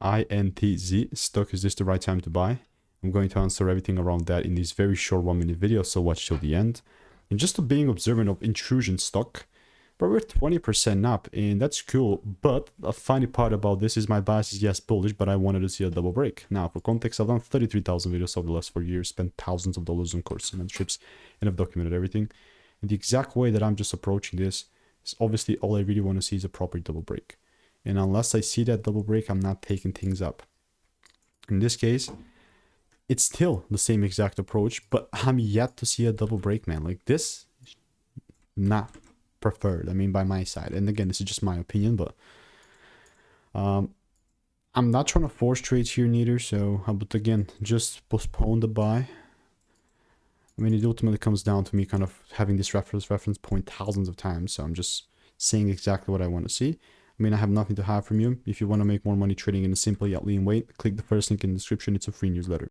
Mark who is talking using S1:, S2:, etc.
S1: INTZ Stock, is this the right time to buy? I'm going to answer everything around that in this very short 1-minute video, so watch till the end. And just being observant of Intrusion stock, but we're 20% up, and that's cool. But a funny part about this is my bias is yes bullish, but I wanted to see a double break. Now, for context, I've done 33,000 videos over the last 4 years, spent thousands of dollars on courses and mentorships, and I've documented everything. And the exact way that I'm just approaching this is obviously all I really want to see is a proper double break. And unless I see that double break, I'm not taking things up. In this case, it's still the same exact approach, but I'm yet to see a double break, man. Like this, not preferred. I mean, by my side. And again, this is just my opinion, but I'm not trying to force trades here neither. So, but again, just postpone the buy. I mean, it ultimately comes down to me kind of having this reference point thousands of times. So I'm just saying exactly what I want to see. I mean, I have nothing to hide from you. If you want to make more money trading in a simple yet lean way, click the first link in the description. It's a free newsletter.